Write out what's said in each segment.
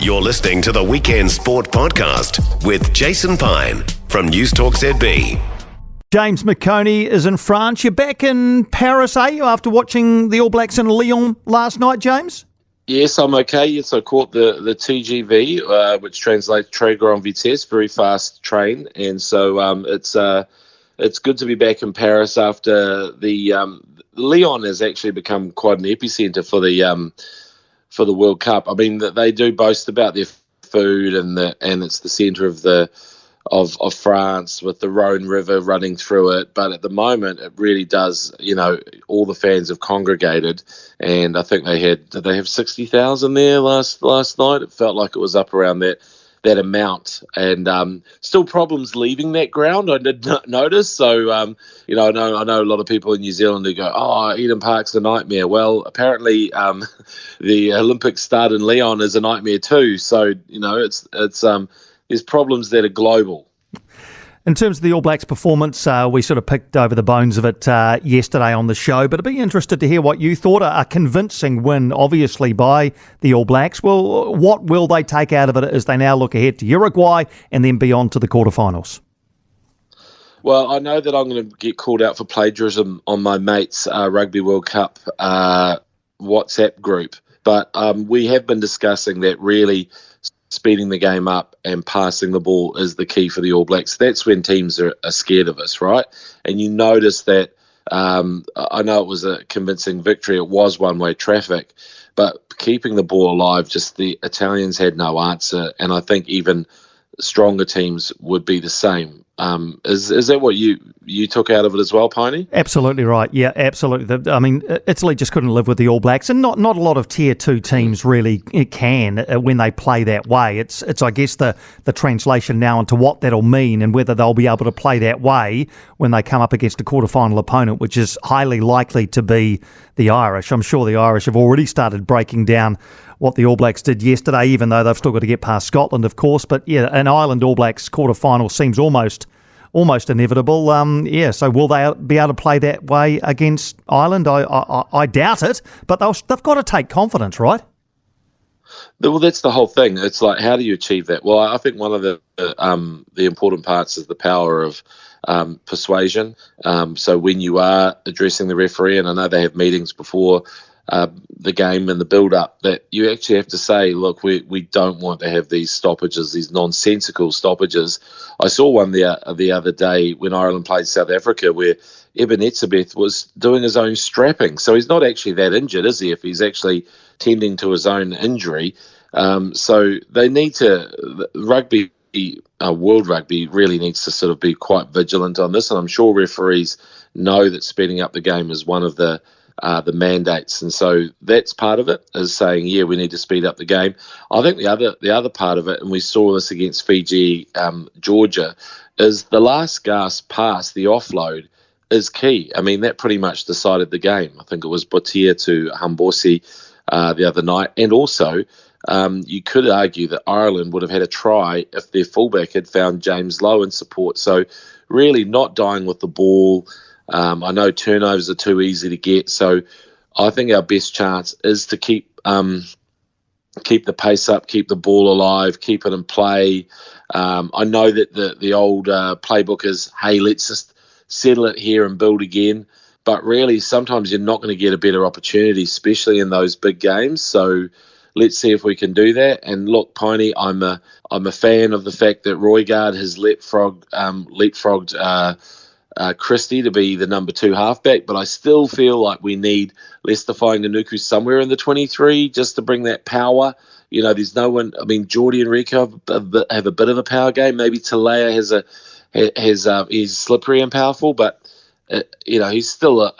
You're listening to the Weekend Sport Podcast with Jason Pine from News Talk ZB. James McOnie is in France. You're back in Paris, are you, after watching the All Blacks in Lyon last night, James? Yes, I'm okay. Yes, I caught the TGV, which translates Très Grand Vitesse, very fast train. And so it's good to be back in Paris after the Lyon has actually become quite an epicenter for the World Cup. I mean, they do boast about their food and it's the centre of France with the Rhone River running through it. But at the moment, it really does, all the fans have congregated, and I think did they have 60,000 there last night? It felt like it was up around that amount, and still problems leaving that ground, I did not notice. So, I know a lot of people in New Zealand who go, oh, Eden Park's a nightmare. Well, apparently the Olympic start in Lyon is a nightmare too. So, it's there's problems that are global. In terms of the All Blacks performance, we sort of picked over the bones of it yesterday on the show, but I'd be interested to hear what you thought. A convincing win, obviously, by the All Blacks. Well, what will they take out of it as they now look ahead to Uruguay and then beyond to the quarterfinals? Well, I know that I'm going to get called out for plagiarism on my mate's Rugby World Cup WhatsApp group, but we have been discussing that really speeding the game up and passing the ball is the key for the All Blacks. That's when teams are scared of us, right? And you notice that, I know it was a convincing victory, it was one-way traffic, but keeping the ball alive, just the Italians had no answer, and I think even stronger teams would be the same. Is that what you took out of it as well, Piney? Absolutely right. Yeah, absolutely. I mean, Italy just couldn't live with the All Blacks, and not a lot of Tier 2 teams really can when they play that way. It's I guess the translation now into what that'll mean and whether they'll be able to play that way when they come up against a quarterfinal opponent, which is highly likely to be the Irish. I'm sure the Irish have already started breaking down what the All Blacks did yesterday, even though they've still got to get past Scotland, of course. But yeah, an Ireland All Blacks quarterfinal seems almost inevitable. So will they be able to play that way against Ireland? I doubt it, but they've got to take confidence, right? Well, that's the whole thing. It's like, how do you achieve that? Well, I think one of the important parts is the power of persuasion. So when you are addressing the referee, and I know they have meetings before the game and the build-up, that you actually have to say, look, we don't want to have these stoppages, these nonsensical stoppages. I saw one the other day when Ireland played South Africa where Eben Etzebeth was doing his own strapping. So he's not actually that injured, is he, if he's actually tending to his own injury? So they need to, World Rugby really needs to sort of be quite vigilant on this, and I'm sure referees know that speeding up the game is one of the mandates, and so that's part of it, is saying, yeah, we need to speed up the game. I think the other part of it, and we saw this against Fiji, Georgia, is the last gasp pass, the offload, is key. I mean, that pretty much decided the game. I think it was Botia to Hambosi the other night, and also you could argue that Ireland would have had a try if their fullback had found James Lowe in support. So really not dying with the ball. I know turnovers are too easy to get, so I think our best chance is to keep the pace up, keep the ball alive, keep it in play. I know that the old playbook is, hey, let's just settle it here and build again. But really, sometimes you're not going to get a better opportunity, especially in those big games. So let's see if we can do that. And look, Piney, I'm a fan of the fact that Roygaard has leapfrogged Christie to be the number 2 halfback, but I still feel like we need Leicester Fainga'anuku somewhere in the 23 just to bring that power. There's no one. I mean, Geordie and Rico have a bit of a power game. Maybe Talea he's slippery and powerful, but he's still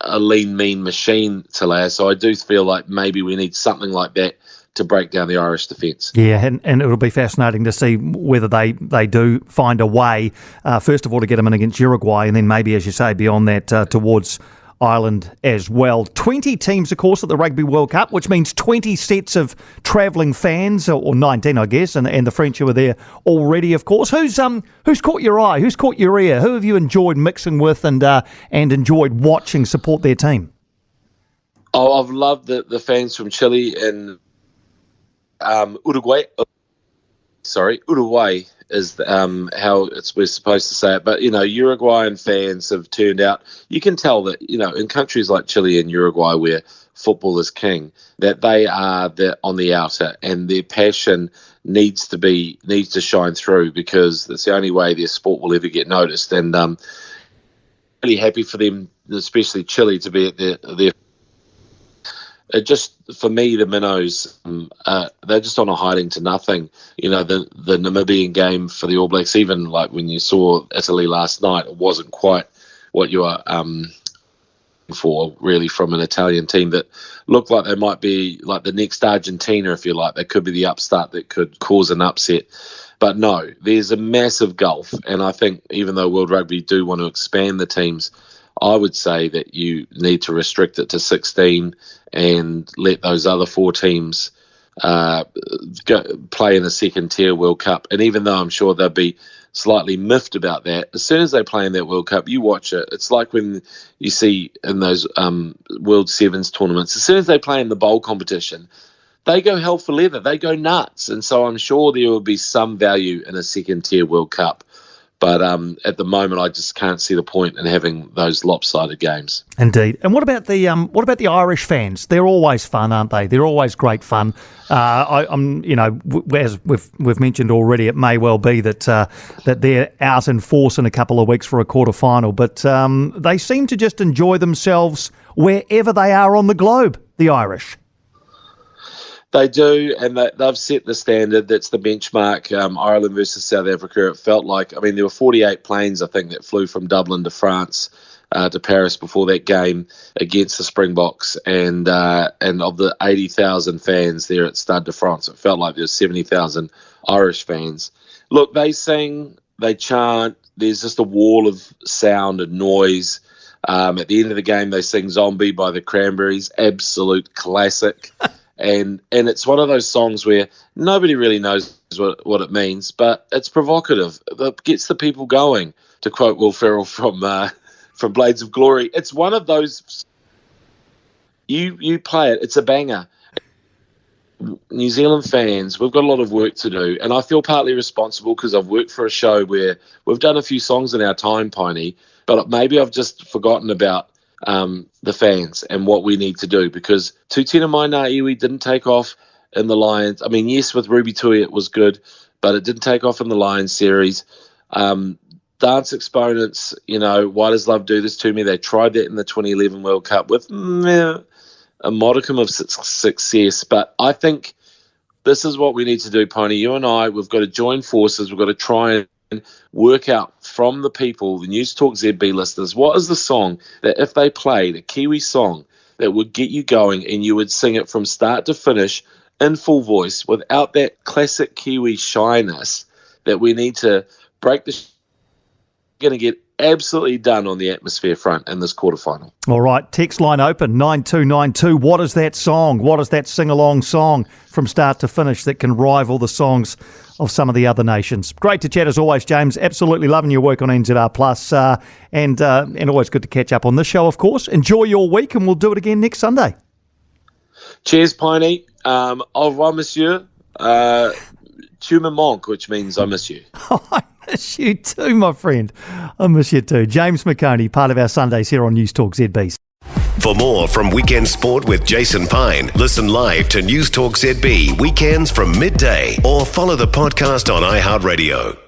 a lean, mean machine, Talea. So I do feel like maybe we need something like that to break down the Irish defence. Yeah, and it'll be fascinating to see whether they do find a way, first of all, to get them in against Uruguay, and then maybe, as you say, beyond that, towards Ireland as well. 20 teams, of course, at the Rugby World Cup, which means 20 sets of travelling fans, or 19, I guess, and the French who are there already, of course. Who's caught your eye? Who's caught your ear? Who have you enjoyed mixing with and enjoyed watching support their team? Oh, I've loved the fans from Chile and Uruguay is how we're supposed to say it. But, Uruguayan fans have turned out. You can tell that, in countries like Chile and Uruguay where football is king, that they are on the outer, and their passion needs to shine through, because that's the only way their sport will ever get noticed. And really happy for them, especially Chile, to be at their just, for me, the minnows, they're just on a hiding to nothing. The Namibian game for the All Blacks, even like when you saw Italy last night, it wasn't quite what you are for, really, from an Italian team that looked like they might be like the next Argentina, if you like. They could be the upstart that could cause an upset. But no, there's a massive gulf. And I think even though World Rugby do want to expand the teams, I would say that you need to restrict it to 16 and let those other 4 teams play in a second-tier World Cup. And even though I'm sure they'll be slightly miffed about that, as soon as they play in that World Cup, you watch it. It's like when you see in those World Sevens tournaments, as soon as they play in the bowl competition, they go hell for leather. They go nuts. And so I'm sure there will be some value in a second-tier World Cup. But at the moment, I just can't see the point in having those lopsided games. Indeed. And what about the Irish fans? They're always fun, aren't they? They're always great fun. As we've mentioned already, it may well be that they're out in force in a couple of weeks for a quarter-final, but they seem to just enjoy themselves wherever they are on the globe, the Irish. They do, and they've set the standard. That's the benchmark. Ireland versus South Africa, it felt like, there were 48 planes, I think, that flew from Dublin to France, to Paris before that game against the Springboks, and of the 80,000 fans there at Stade de France, it felt like there were 70,000 Irish fans. Look, they sing, they chant, there's just a wall of sound and noise. At the end of the game, they sing Zombie by the Cranberries, absolute classic. And it's one of those songs where nobody really knows what it means, but it's provocative. It gets the people going, to quote Will Ferrell from Blades of Glory. It's one of those, you play it, it's a banger. New Zealand fans, we've got a lot of work to do, and I feel partly responsible because I've worked for a show where we've done a few songs in our time, Piney, but maybe I've just forgotten about the fans and what we need to do, because Tutina Maina Iwi didn't take off in the Lions. Yes, with Ruby Tui it was good, but it didn't take off in the Lions series. Dance exponents, Why Does Love Do This To Me? They tried that in the 2011 World Cup with a modicum of success, but I think this is what we need to do, Pony. You and I, we've got to join forces. We've got to try and work out from the people, the News Talk ZB listeners, what is the song that if they played, a Kiwi song, that would get you going and you would sing it from start to finish in full voice without that classic Kiwi shyness that we need to break the going to get absolutely done on the atmosphere front in this quarterfinal. All right, text line open, 9292. What is that song? What is that sing-along song from start to finish that can rival the songs of some of the other nations? Great to chat as always, James. Absolutely loving your work on NZR Plus, and always good to catch up on this show, of course. Enjoy your week, and we'll do it again next Sunday. Cheers, Piney. Au revoir, monsieur. Tu me manques, which means I miss you. I miss you too, my friend. I miss you too. James McOnie, part of our Sundays here on News Talk ZB. For more from Weekend Sport with Jason Pine, listen live to News Talk ZB weekends from midday or follow the podcast on iHeartRadio.